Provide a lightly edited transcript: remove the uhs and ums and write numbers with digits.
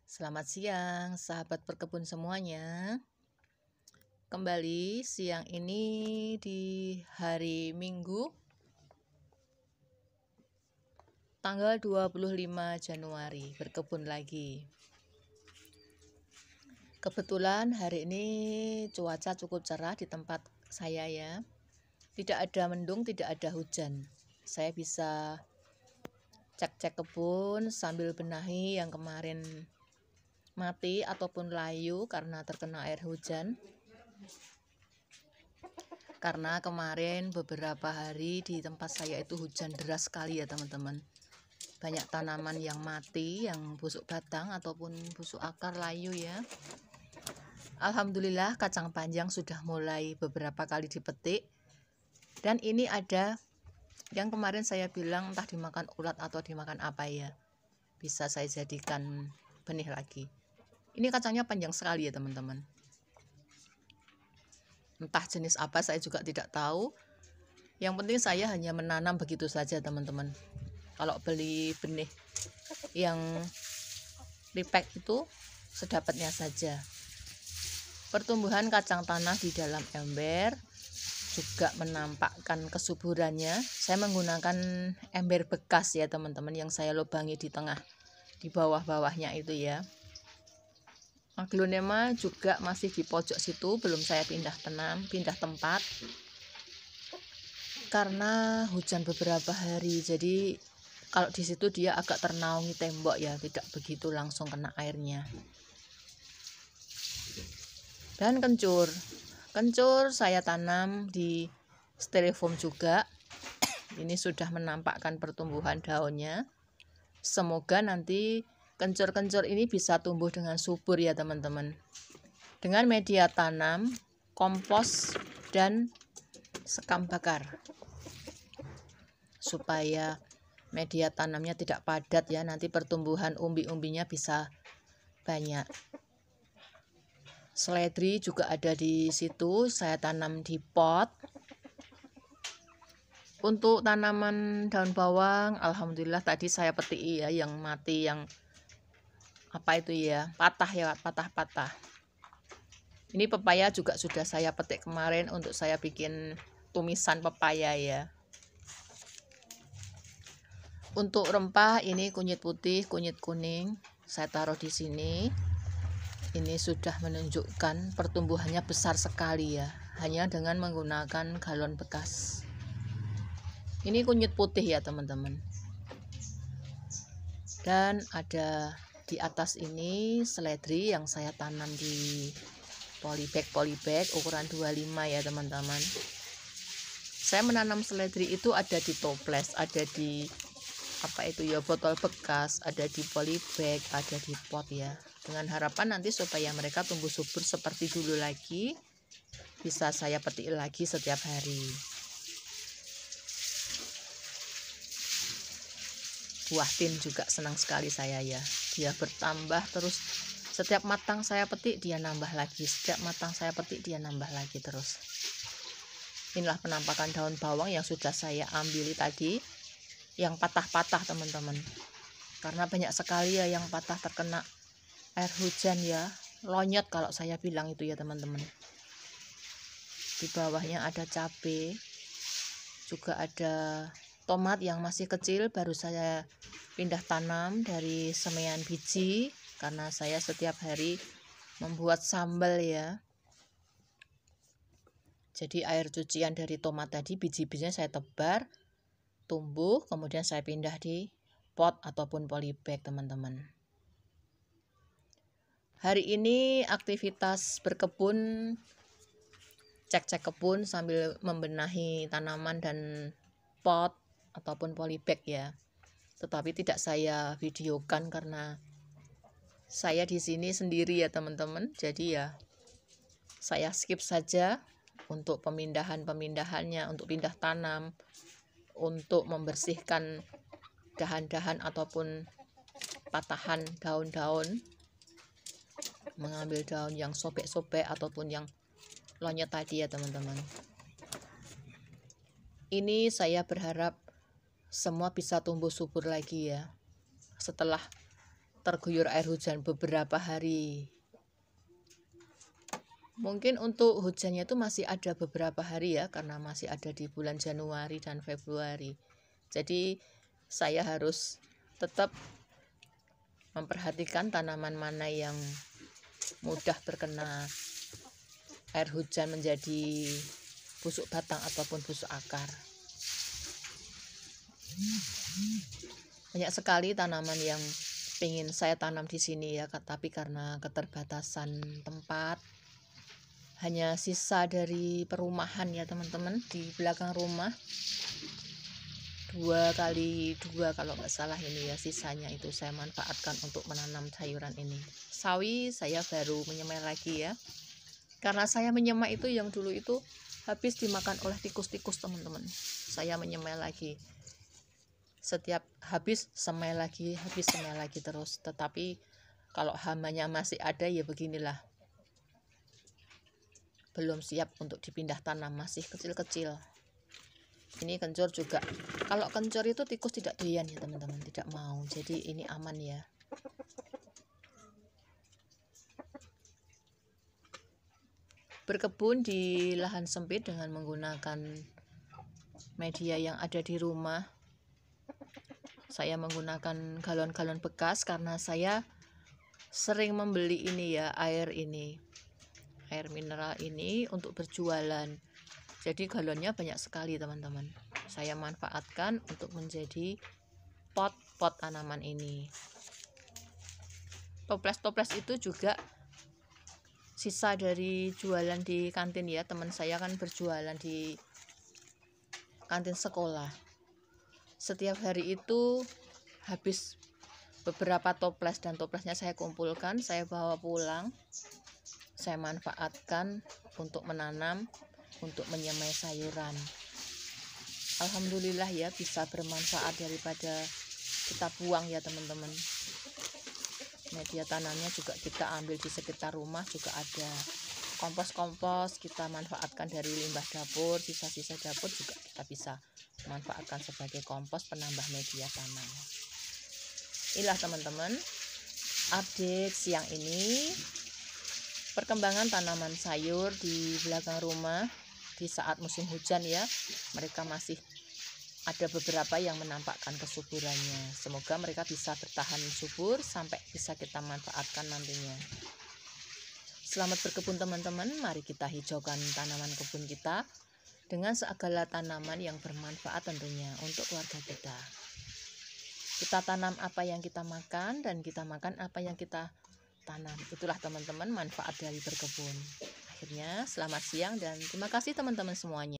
Selamat siang, sahabat berkebun semuanya. Kembali siang ini di hari Minggu, tanggal 25 Januari, berkebun lagi. Kebetulan hari ini cuaca cukup cerah di tempat saya ya. Tidak ada mendung, tidak ada hujan. Saya bisa cek-cek kebun sambil benahi yang kemarin mati ataupun layu karena terkena air hujan. Karena kemarin beberapa hari di tempat saya itu hujan deras sekali ya teman-teman. Banyak tanaman yang mati, yang busuk batang ataupun busuk akar layu ya. Alhamdulillah kacang panjang sudah mulai beberapa kali dipetik. Dan ini ada yang kemarin saya bilang entah dimakan ulat atau dimakan apa ya. Bisa saya jadikan benih lagi. Ini kacangnya panjang sekali ya teman-teman. Entah jenis apa saya juga tidak tahu. Yang penting saya hanya menanam begitu saja teman-teman. Kalau beli benih yang repack itu sedapatnya saja. Pertumbuhan kacang tanah di dalam ember juga menampakkan kesuburannya. Saya menggunakan ember bekas ya teman-teman, yang saya lubangi di tengah, di bawah-bawahnya itu ya. Aglonema juga masih di pojok situ, belum saya pindah tempat karena hujan beberapa hari. Jadi kalau di situ dia agak ternaungi tembok ya, tidak begitu langsung kena airnya. Dan kencur saya tanam di styrofoam juga. Ini sudah menampakkan pertumbuhan daunnya. Semoga nanti kencur-kencur ini bisa tumbuh dengan subur ya teman-teman. Dengan media tanam, kompos, dan sekam bakar. Supaya media tanamnya tidak padat ya, nanti pertumbuhan umbi-umbinya bisa banyak. Seledri juga ada di situ, saya tanam di pot. Untuk tanaman daun bawang, alhamdulillah tadi saya petik ya, yang mati, yang apa itu ya, patah. Ini pepaya juga sudah saya petik kemarin untuk saya bikin tumisan pepaya ya. Untuk rempah ini kunyit putih, kunyit kuning, saya taruh di sini. Ini sudah menunjukkan pertumbuhannya besar sekali ya, hanya dengan menggunakan galon bekas. Ini kunyit putih ya teman-teman. Dan ada di atas ini seledri yang saya tanam di polybag ukuran 25 ya teman-teman. Saya menanam seledri itu ada di toples, ada di apa itu ya, botol bekas, ada di polybag, ada di pot ya. Dengan harapan nanti supaya mereka tumbuh subur seperti dulu lagi, bisa saya petik lagi setiap hari. Buah tin juga senang sekali saya ya, dia bertambah terus. Setiap matang saya petik dia nambah lagi, setiap matang saya petik dia nambah lagi terus. Inilah penampakan daun bawang yang sudah saya ambil tadi, yang patah-patah teman-teman. Karena banyak sekali ya yang patah terkena air hujan ya, lonyot kalau saya bilang itu ya teman-teman. Di bawahnya ada cabai, juga ada tomat yang masih kecil, baru saya pindah tanam dari semaian biji karena saya setiap hari membuat sambal ya. Jadi air cucian dari tomat tadi, biji-bijinya saya tebar, tumbuh, kemudian saya pindah di pot ataupun polybag teman-teman. Hari ini aktivitas berkebun, cek-cek kebun sambil membenahi tanaman dan pot ataupun polybag ya. Tetapi tidak saya videokan karena saya di sini sendiri ya teman-teman. Jadi ya saya skip saja untuk pemindahannya, untuk pindah tanam, untuk membersihkan dahan-dahan ataupun patahan daun-daun, mengambil daun yang sobek-sobek ataupun yang lonyot tadi ya teman-teman. Ini saya berharap semua bisa tumbuh subur lagi ya, setelah terguyur air hujan beberapa hari. Mungkin untuk hujannya itu masih ada beberapa hari ya, karena masih ada di bulan Januari dan Februari. Jadi saya harus tetap memperhatikan tanaman mana yang mudah terkena air hujan menjadi busuk batang ataupun busuk akar. Banyak sekali tanaman yang ingin saya tanam di sini ya, tapi karena keterbatasan tempat, hanya sisa dari perumahan ya teman-teman, di belakang rumah 2x2 kalau nggak salah ini ya, sisanya itu saya manfaatkan untuk menanam sayuran ini. Sawi saya baru menyemai lagi ya, karena saya menyemai itu yang dulu itu habis dimakan oleh tikus-tikus teman-teman. Saya menyemai lagi, setiap habis semai lagi, habis semai lagi terus. Tetapi kalau hambanya masih ada ya beginilah, belum siap untuk dipindah tanam, masih kecil-kecil. Ini kencur juga, kalau kencur itu tikus tidak doyan ya teman-teman, tidak mau, jadi ini aman ya. Berkebun di lahan sempit dengan menggunakan media yang ada di rumah, saya menggunakan galon-galon bekas karena saya sering membeli ini ya, air mineral ini untuk berjualan. Jadi galonnya banyak sekali teman-teman, saya manfaatkan untuk menjadi pot tanaman ini. Toples itu juga sisa dari jualan di kantin ya, teman saya kan berjualan di kantin sekolah. Setiap hari itu habis beberapa toples, dan toplesnya saya kumpulkan, saya bawa pulang, saya manfaatkan untuk menanam, untuk menyemai sayuran. Alhamdulillah ya, bisa bermanfaat daripada kita buang ya teman-teman. Media tanamnya juga kita ambil di sekitar rumah, juga ada kompos kita manfaatkan dari limbah dapur, sisa-sisa dapur juga kita bisa manfaatkan sebagai kompos penambah media tanam. Inilah teman-teman update siang ini perkembangan tanaman sayur di belakang rumah di saat musim hujan ya. Mereka masih ada beberapa yang menampakkan kesuburannya. Semoga mereka bisa bertahan subur sampai bisa kita manfaatkan nantinya. Selamat berkebun teman-teman, mari kita hijaukan tanaman kebun kita dengan segala tanaman yang bermanfaat tentunya untuk keluarga kita. Kita tanam apa yang kita makan, dan kita makan apa yang kita tanam. Itulah teman-teman manfaat dari berkebun. Akhirnya selamat siang dan terima kasih teman-teman semuanya.